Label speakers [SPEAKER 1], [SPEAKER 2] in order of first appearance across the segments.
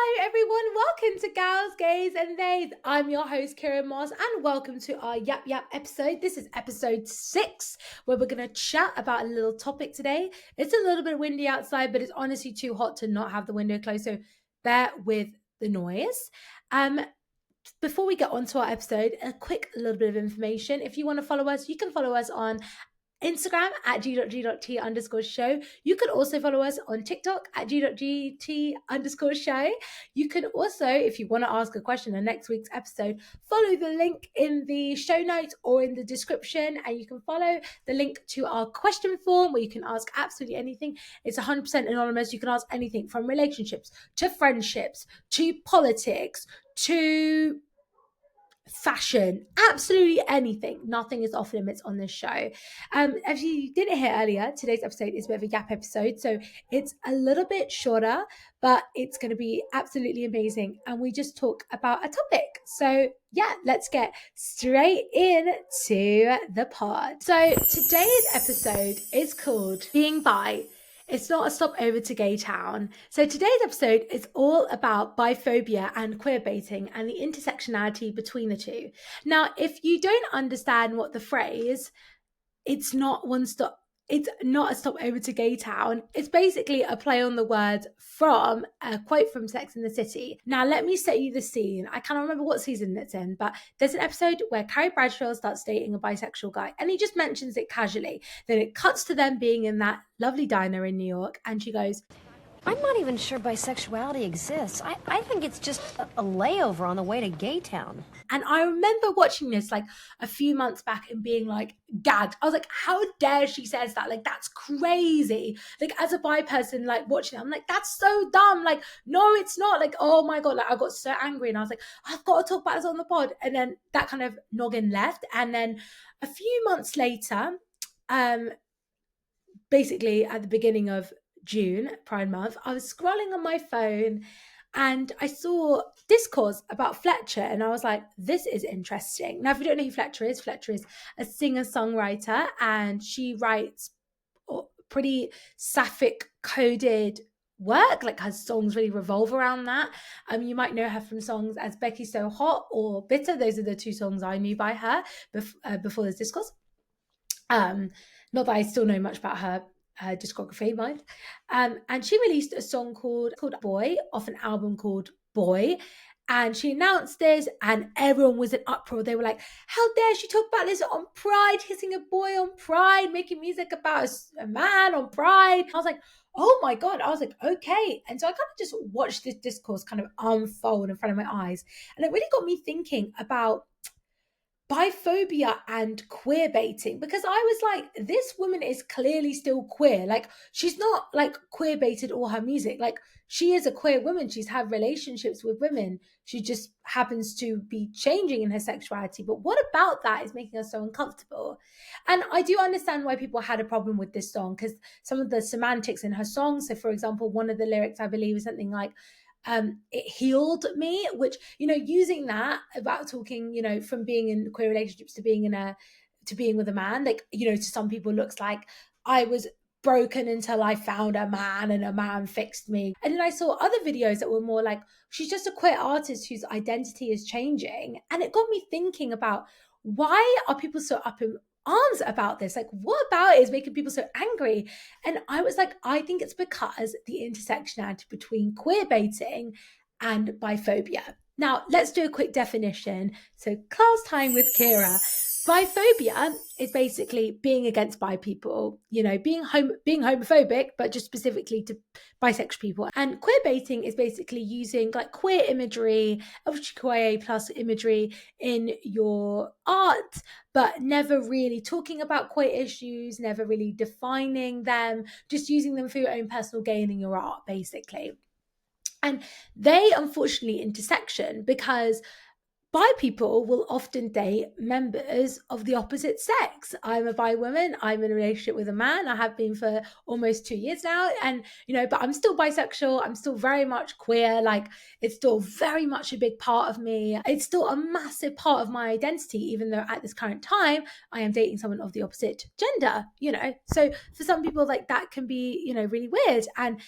[SPEAKER 1] Hello everyone, welcome to Gals, Gays and Theys. I'm your host Kira Moss and welcome to our Yap episode. This is episode 6 where we're going to chat about a little topic today. It's a little bit windy outside, but it's honestly too hot to not have the window closed, so bear with the noise. Before we get on to our episode, a quick little bit of information. If you want to follow us, you can follow us on Instagram at g.g.t_show. You could also follow us on TikTok at g.gt_show. You can also, if you want to ask a question in next week's episode, follow the link in the show notes or in the description, and you can follow the link to our question form where you can ask absolutely anything. It's 100% anonymous. You can ask anything from relationships to friendships to politics to fashion, absolutely anything. Nothing is off limits on this show. If you didn't hear earlier, today's episode is a bit of a gap episode, so it's a little bit shorter, but it's going to be absolutely amazing, and we just talk about a topic. So yeah, let's get straight into the pod. So today's episode is called Being Bi. It's not a stopover to Gaytown. So today's episode is all about biphobia and queerbaiting and the intersectionality between the two. Now, if you don't understand what the phrase, it's not a stopover to Gaytown. It's basically a play on the words from a quote from Sex and the City. Now, let me set you the scene. I can't remember what season it's in, but there's an episode where Carrie Bradshaw starts dating a bisexual guy, and he just mentions it casually. Then it cuts to them being in that lovely diner in New York, and she goes,
[SPEAKER 2] I'm not even sure bisexuality exists. I think it's just a layover on the way to Gaytown.
[SPEAKER 1] And I remember watching this like a few months back and being like gagged. I was like, how dare she says that? Like, that's crazy. Like, as a bi person, like watching it, I'm like, that's so dumb. Like, no, it's not. Like, oh my God. Like, I got so angry and I was like, I've got to talk about this on the pod. And then that kind of noggin left. And then a few months later, basically at the beginning of June, Pride Month, I was scrolling on my phone and I saw discourse about Fletcher, and I was like, this is interesting. Now, if you don't know who Fletcher is a singer-songwriter, and she writes pretty sapphic coded work. Like, her songs really revolve around that. You might know her from songs as Becky So Hot or Bitter. Those are the two songs I knew by her before this discourse. Not that I still know much about her discography, mind. And she released a song called Boy off an album called Boy. And she announced this and everyone was in uproar. They were like, how dare she talk about this on Pride, kissing a boy on Pride, making music about a man on Pride. I was like, oh my God. I was like, okay. And so I kind of just watched this discourse kind of unfold in front of my eyes. And it really got me thinking about biphobia and queerbaiting, because I was like, this woman is clearly still queer. Like, she's not like queerbaited all her music. Like, she is a queer woman. She's had relationships with women. She just happens to be changing in her sexuality. But what about that is making her so uncomfortable? And I do understand why people had a problem with this song, because some of the semantics in her song. So, for example, one of the lyrics, I believe, is something like, it healed me, which, using that about talking, from being in queer relationships to being with a man, like, to some people looks like I was broken until I found a man and a man fixed me. And then I saw other videos that were more like, she's just a queer artist whose identity is changing. And it got me thinking about, why are people so up in arms about this? Like, what about it is making people so angry? And I was like, I think it's because the intersectionality between queerbaiting and biphobia. Now, let's do a quick definition. So, class time with Kira. Biphobia is basically being against bi people, being homophobic, but just specifically to bisexual people. And queerbaiting is basically using like queer imagery, LGBTQIA plus imagery in your art, but never really talking about queer issues, never really defining them, just using them for your own personal gain in your art, basically. And they unfortunately intersection because bi people will often date members of the opposite sex. I'm a bi woman. I'm in a relationship with a man. I have been for almost 2 years now. And, but I'm still bisexual. I'm still very much queer. Like, it's still very much a big part of me. It's still a massive part of my identity, even though at this current time, I am dating someone of the opposite gender, So for some people, like, that can be, really weird. And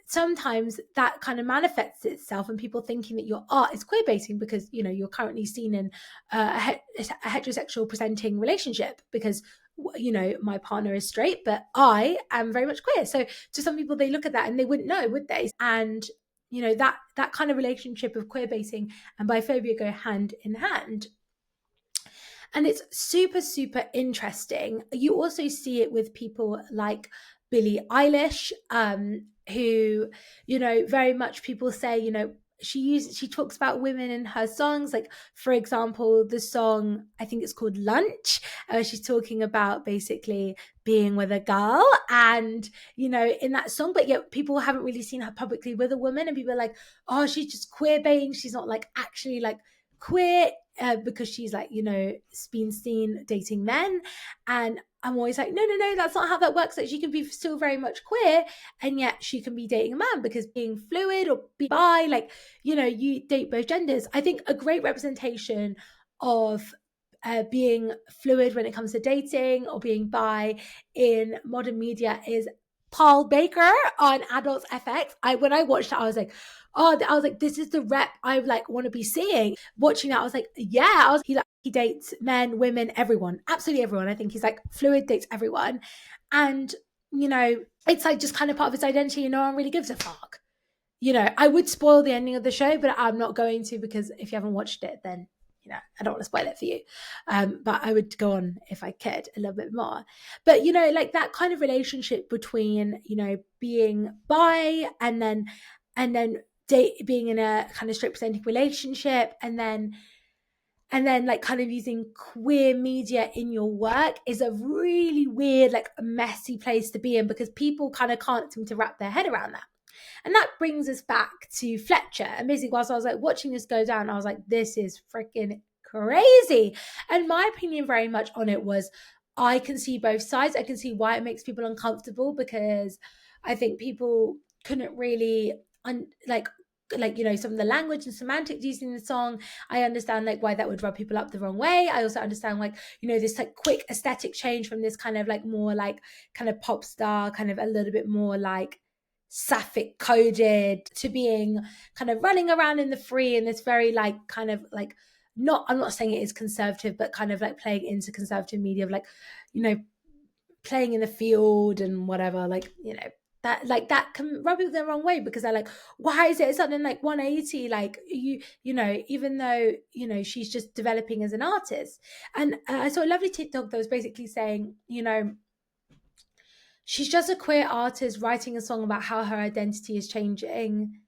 [SPEAKER 1] sometimes that kind of manifests itself in people thinking that your art is queer baiting because, you know, you're currently seen in a heterosexual presenting relationship because, you know, my partner is straight, but I am very much queer. So to some people, they look at that and they wouldn't know, would they? And, you know, that kind of relationship of queer baiting and biphobia go hand in hand. And it's super, super interesting. You also see it with people like Billie Eilish, who, you know, very much people say, you know, she talks about women in her songs. Like, for example, the song, I think it's called Lunch. She's talking about basically being with a girl, and, you know, in that song, but yet people haven't really seen her publicly with a woman, and people are like, oh, she's just queer baiting. She's not like actually like queer, because she's like, you know, been seen dating men. And I'm always like, no, no, no, that's not how that works. Like, she can be still very much queer, and yet she can be dating a man, because being fluid or be bi, like, you know, you date both genders. I think a great representation of being fluid when it comes to dating or being bi in modern media is Paul Baker on Adults FX. When I watched it, I was like, oh, I was like, this is the rep I like want to be seeing. Watching that, I was like, yeah. He dates men, women, everyone, absolutely everyone. I think he's like fluid, dates everyone, and, you know, it's like just kind of part of his identity, and no one really gives a fuck. You know, I would spoil the ending of the show, but I'm not going to, because if you haven't watched it, then, you know, I don't want to spoil it for you. But I would go on if I could a little bit more. But, you know, like that kind of relationship between, you know, being bi and then being in a kind of straight presenting relationship, and then like kind of using queer media in your work is a really weird, like messy place to be in, because people kind of can't seem to wrap their head around that. And that brings us back to Fletcher. And basically, whilst I was like watching this go down, I was like, this is freaking crazy. And my opinion very much on it was, I can see both sides. I can see why it makes people uncomfortable, because I think people couldn't really like, you know, some of the language and semantics used in the song. I understand like why that would rub people up the wrong way. I also understand like, you know, this like quick aesthetic change from this kind of like more like kind of pop star, kind of a little bit more like sapphic coded, to being kind of running around in the free in this very like kind of like, not, I'm not saying it is conservative, but kind of like playing into conservative media of like, you know, playing in the field and whatever, like, you know, that can rub people the wrong way, because they're like, why is it something like 180, like you know, even though, you know, she's just developing as an artist. And I saw a lovely TikTok that was basically saying, you know, she's just a queer artist writing a song about how her identity is changing.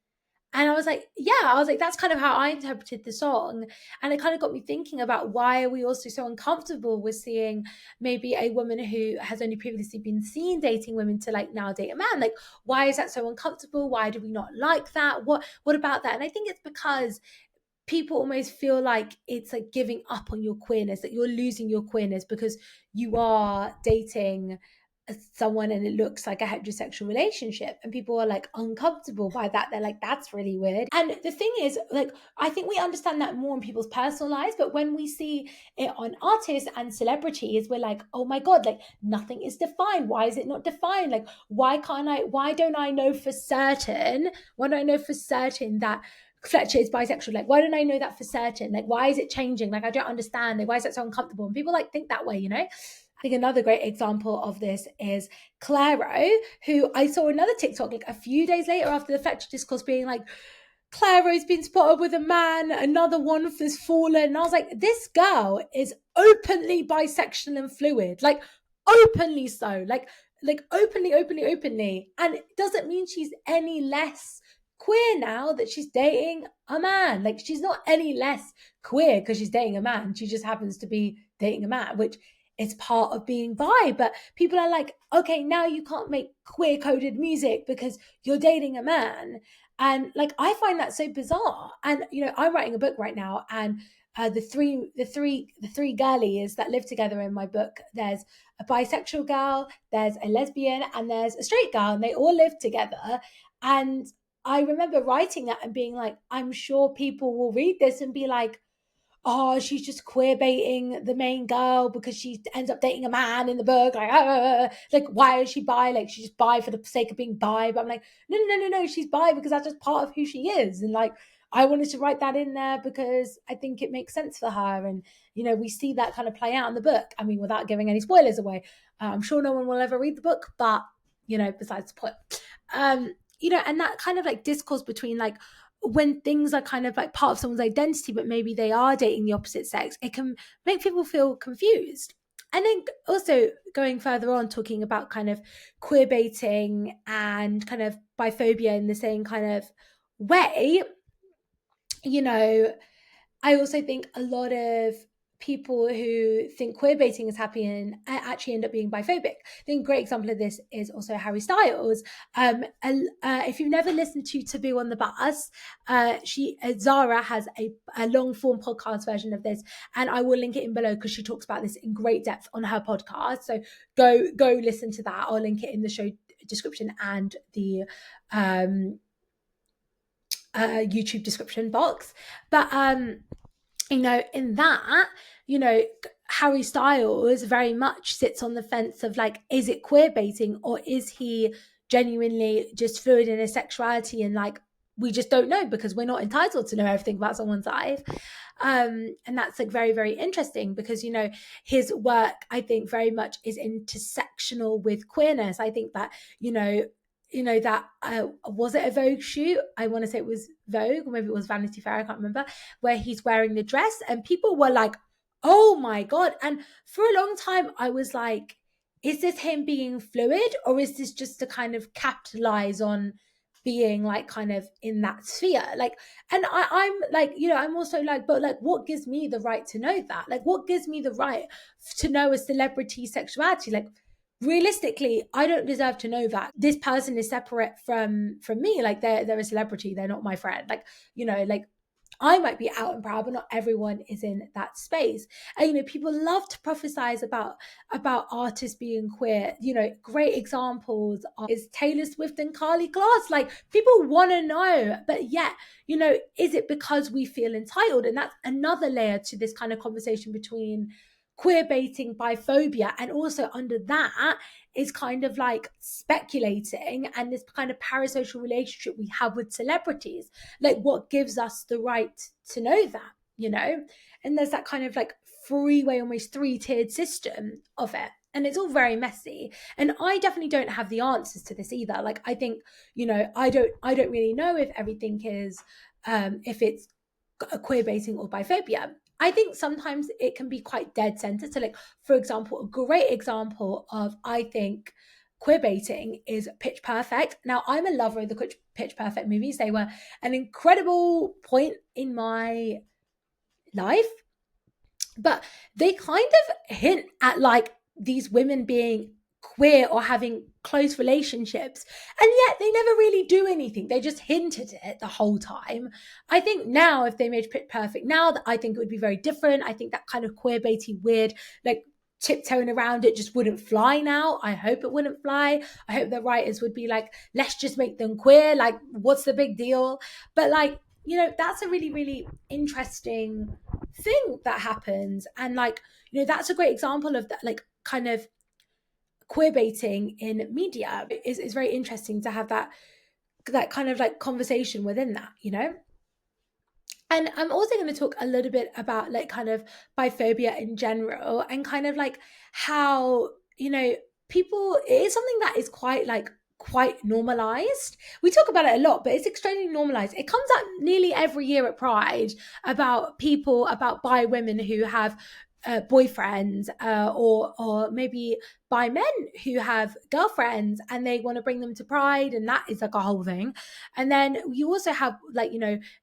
[SPEAKER 1] And I was like, yeah, I was like, that's kind of how I interpreted the song. And it kind of got me thinking about, why are we also so uncomfortable with seeing maybe a woman who has only previously been seen dating women to like now date a man? Like, why is that so uncomfortable? Why do we not like that? What about that? And I think it's because people almost feel like it's like giving up on your queerness, that you're losing your queerness because you are dating someone and it looks like a heterosexual relationship, and people are like uncomfortable by that. They're like, that's really weird. And the thing is, like, I think we understand that more in people's personal lives, but when we see it on artists and celebrities, we're like, oh my god, like nothing is defined. Why is it not defined? Like, why don't I know for certain that Fletcher is bisexual? Like, why don't I know that for certain? Like, why is it changing? Like, I don't understand. Like, why is that so uncomfortable? And people like think that way, you know? I think another great example of this is Clairo, who I saw another TikTok like a few days later after the Fletcher discourse being like, Clairo's been spotted with a man, another one has fallen. And I was like, this girl is openly bisexual and fluid, like openly so, like openly. And it doesn't mean she's any less queer now that she's dating a man. Like, she's not any less queer because she's dating a man. She just happens to be dating a man, which is part of being bi. But people are like, okay, now you can't make queer coded music because you're dating a man. And like, I find that so bizarre. And, you know, I'm writing a book right now, and the three girlies that live together in my book, there's a bisexual girl, there's a lesbian, and there's a straight girl, and they all live together. And I remember writing that and being like, I'm sure people will read this and be like, oh, she's just queer baiting the main girl because she ends up dating a man in the book. Like why is she bi? Like she's just bi for the sake of being bi. But I'm like, no, she's bi because that's just part of who she is. And like, I wanted to write that in there because I think it makes sense for her. And, we see that kind of play out in the book. I mean, without giving any spoilers away, I'm sure no one will ever read the book, but, besides the point. And that kind of like discourse between like when things are kind of like part of someone's identity, but maybe they are dating the opposite sex, it can make people feel confused. And then also going further on, talking about kind of queer baiting and kind of biphobia in the same kind of way, you know, I also think a lot of people who think queer baiting is happy and actually end up being biphobic. I think a great example of this is also Harry Styles. If you've never listened to Taboo on the Bus, Zara has a long form podcast version of this, and I will link it in below because she talks about this in great depth on her podcast. So go listen to that. I'll link it in the show description and the YouTube description box. But in that, Harry Styles very much sits on the fence of like, is it queer baiting or is he genuinely just fluid in his sexuality? And like, we just don't know because we're not entitled to know everything about someone's life. And that's like very, very interesting because, his work, I think very much is intersectional with queerness. I think that, that was it a Vogue shoot? I want to say it was Vogue, or maybe it was Vanity Fair, I can't remember, where he's wearing the dress and people were like, oh my God. And for a long time, I was like, is this him being fluid or is this just to kind of capitalize on being like kind of in that sphere? Like, and I'm like, I'm also like, but like, what gives me the right to know that? Like, what gives me the right to know a celebrity's sexuality? Like, realistically, I don't deserve to know that this person is separate from me. Like they're a celebrity, they're not my friend. Like, like I might be out and proud, but not everyone is in that space. And people love to prophesize about artists being queer. Great examples is Taylor Swift and Carly Glass. Like people want to know, but yet, is it because we feel entitled? And that's another layer to this kind of conversation between queer baiting, biphobia, and also under that is kind of like speculating and this kind of parasocial relationship we have with celebrities. Like what gives us the right to know that? And there's that kind of like freeway, almost three-tiered system of it. And it's all very messy. And I definitely don't have the answers to this either. Like I think, I don't really know if everything is if it's queer baiting or biphobia. I think sometimes it can be quite dead center. So, like, for example, a great example of, I think, queer baiting is Pitch Perfect. Now, I'm a lover of the Pitch Perfect movies. They were an incredible point in my life, but they kind of hint at like these women being queer or having close relationships, and yet they never really do anything. They just hinted at it the whole time. I think now if they made Pitch Perfect now, I think it would be very different. I think that kind of queer baity weird like tiptoeing around it just wouldn't fly now. I hope it wouldn't fly. I hope the writers would be like, let's just make them queer, like what's the big deal? But like, that's a really, really interesting thing that happens. And like, that's a great example of that, like kind of queer baiting in media is very interesting to have that kind of like conversation within that. And I'm also going to talk a little bit about like kind of biphobia in general and kind of like how people, it is something that is quite normalized. We talk about it a lot, but it's extremely normalized. It comes up nearly every year at Pride about bi women who have boyfriends or maybe by men who have girlfriends and they want to bring them to Pride, and that is like a whole thing. And then you also have like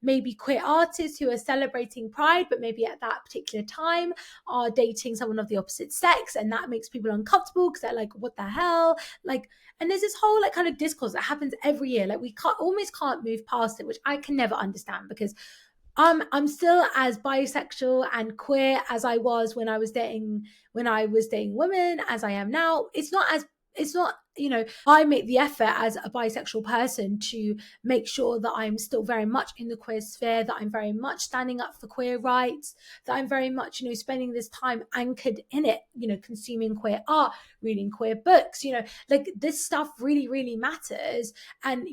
[SPEAKER 1] maybe queer artists who are celebrating Pride but maybe at that particular time are dating someone of the opposite sex, and that makes people uncomfortable because they're like, what the hell? Like, and there's this whole like kind of discourse that happens every year. Like we almost can't move past it, which I can never understand because I'm still as bisexual and queer as I was when I was dating women as I am now. It's not it's not, I make the effort as a bisexual person to make sure that I'm still very much in the queer sphere, that I'm very much standing up for queer rights, that I'm very much, spending this time anchored in it, consuming queer art, reading queer books, like this stuff really, really matters. And,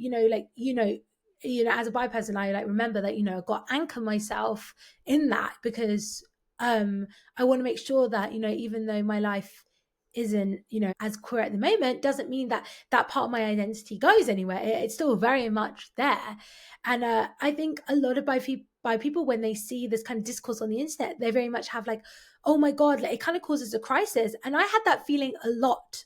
[SPEAKER 1] as a bi person, I like remember that, I've got to anchor myself in that, because I want to make sure that, even though my life isn't, as queer at the moment, doesn't mean that that part of my identity goes anywhere. It's still very much there. And I think a lot of bi people, when they see this kind of discourse on the internet, they very much have like, oh my God, like, it kind of causes a crisis. And I had that feeling a lot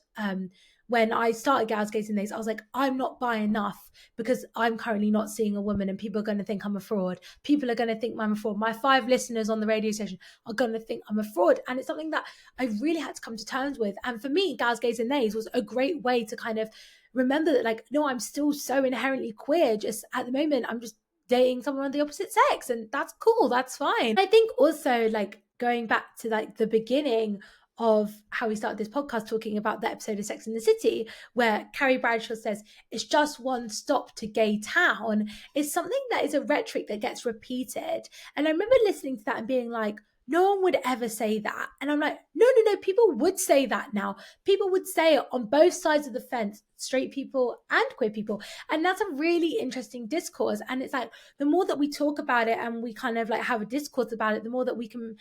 [SPEAKER 1] when I started Gals, Gays and Nays. I was like, I'm not bi enough because I'm currently not seeing a woman, and people are going to think I'm a fraud. People are going to think I'm a fraud. My 5 listeners on the radio station are going to think I'm a fraud. And it's something that I really had to come to terms with. And for me, Gals, Gays and Nays was a great way to kind of remember that, like, no, I'm still so inherently queer. Just at the moment, I'm just dating someone of the opposite sex, and that's cool. That's fine. I think also, like, going back to like the beginning of how we started this podcast, talking about the episode of Sex and the City, where Carrie Bradshaw says, it's just one stop to gay town, is something that is a rhetoric that gets repeated. And I remember listening to that and being like, no one would ever say that. And I'm like, no, people would say that now. People would say it on both sides of the fence, straight people and queer people. And that's a really interesting discourse. And it's like, the more that we talk about it and we kind of like have a discourse about it, the more that we can,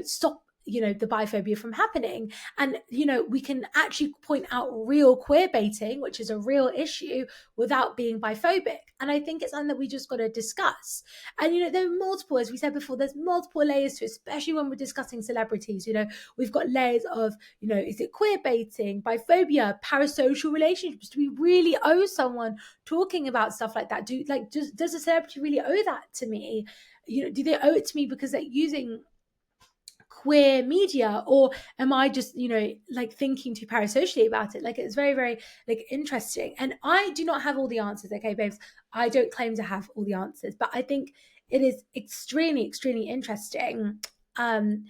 [SPEAKER 1] stop the biphobia from happening. And we can actually point out real queer baiting, which is a real issue, without being biphobic. And I think it's something that we just got to discuss. And there are multiple, as we said before, there's multiple layers to it, especially when we're discussing celebrities. We've got layers of, is it queer baiting, biphobia, parasocial relationships? Do we really owe someone talking about stuff like that? Does a celebrity really owe that to me? Do they owe it to me because they're using queer media, or am I just like thinking too parasocially about it? Like, it's very, very like interesting. And I do not have all the answers, okay, babes? I don't claim to have all the answers, but I think it is extremely, extremely interesting. And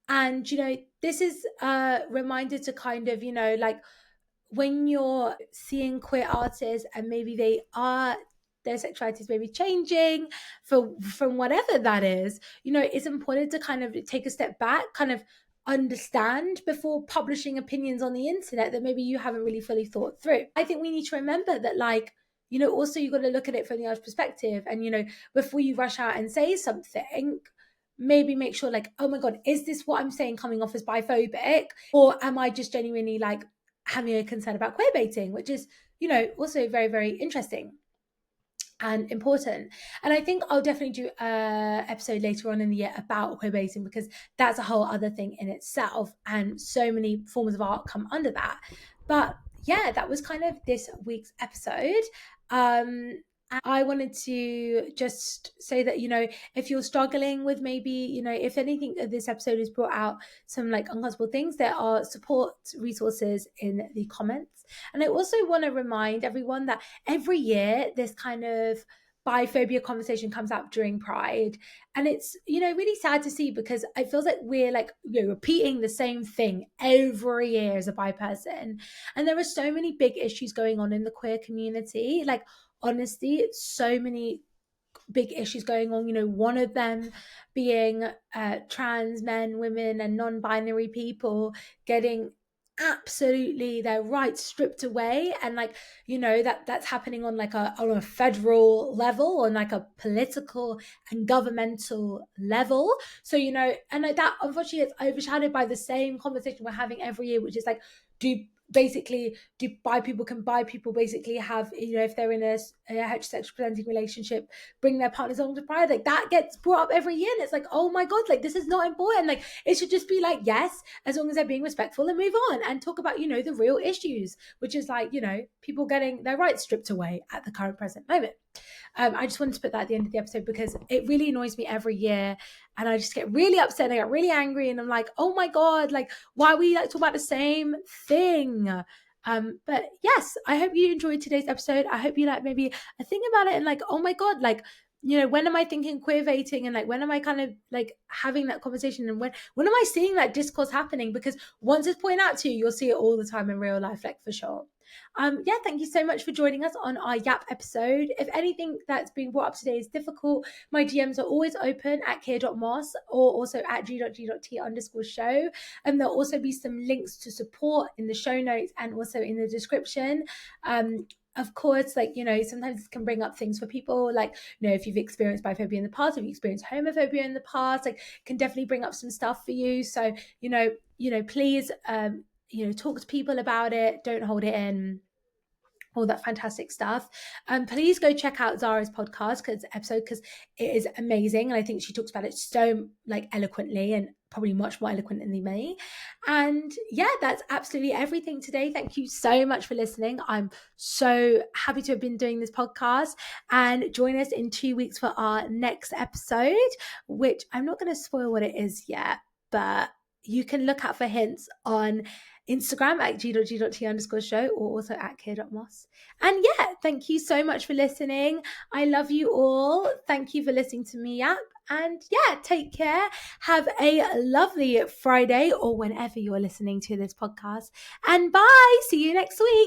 [SPEAKER 1] this is a reminder to kind of like, when you're seeing queer artists and maybe their sexuality is maybe changing from whatever that is, it's important to kind of take a step back, kind of understand before publishing opinions on the internet that maybe you haven't really fully thought through. I think we need to remember that, like, also you got to look at it from the other perspective, and before you rush out and say something, maybe make sure, like, oh my God, is this what I'm saying coming off as biphobic, or am I just genuinely like having a concern about queer baiting, which is, also very, very interesting and important. And I think I'll definitely do an episode later on in the year about queer baiting, because that's a whole other thing in itself, and so many forms of art come under that. But yeah, that was kind of this week's episode. I wanted to just say that, if you're struggling with maybe, if anything of this episode has brought out some like uncomfortable things, there are support resources in the comments. And I also want to remind everyone that every year this kind of biphobia conversation comes up during Pride. And it's, really sad to see, because it feels like we're like, repeating the same thing every year as a bi person. And there are so many big issues going on in the queer community. Like, honestly, so many big issues going on, one of them being trans men, women, and non-binary people getting absolutely their rights stripped away. And like, that's happening on like on a federal level, on like a political and governmental level. So and like that unfortunately is overshadowed by the same conversation we're having every year, which is like, do bi people basically have, if they're in a heterosexual presenting relationship, bring their partners along to Pride? Like, that gets brought up every year, and it's like, oh my God, like, this is not important. Like, it should just be like, yes, as long as they're being respectful, and move on and talk about, the real issues, which is like, people getting their rights stripped away at the current present moment. I just wanted to put that at the end of the episode, because it really annoys me every year, and I just get really upset and I get really angry, and I'm like, oh my God, like, why are we like talk about the same thing? But yes, I hope you enjoyed today's episode. I hope you like maybe a think about it and like, oh my God, like, you know, when am I thinking queerbating, and like when am I kind of like having that conversation, and when am I seeing that discourse happening? Because once it's pointed out to you, you'll see it all the time in real life, like for sure. Yeah, thank you so much for joining us on our Yap episode. If anything that's being brought up today is difficult, my DMs are always open at kia.moss or also at g.g.t_show. And there'll also be some links to support in the show notes and also in the description. Of course, like, you know, sometimes it can bring up things for people, like, you know, if you've experienced biphobia in the past, if you've experienced homophobia in the past, like, can definitely bring up some stuff for you. So, you know, please, you know, talk to people about it. Don't hold it in. All that fantastic stuff. Please go check out Zara's podcast because it is amazing, and I think she talks about it so like eloquently, and probably much more eloquent than me. And yeah, that's absolutely everything today. Thank you so much for listening. I'm so happy to have been doing this podcast, and join us in 2 weeks for our next episode, which I'm not going to spoil what it is yet, but you can look out for hints on Instagram at g.g.t_show or also at kia.moss. And yeah, thank you so much for listening. I love you all. Thank you for listening to me yap. And yeah, take care. Have a lovely Friday or whenever you're listening to this podcast. And bye. See you next week.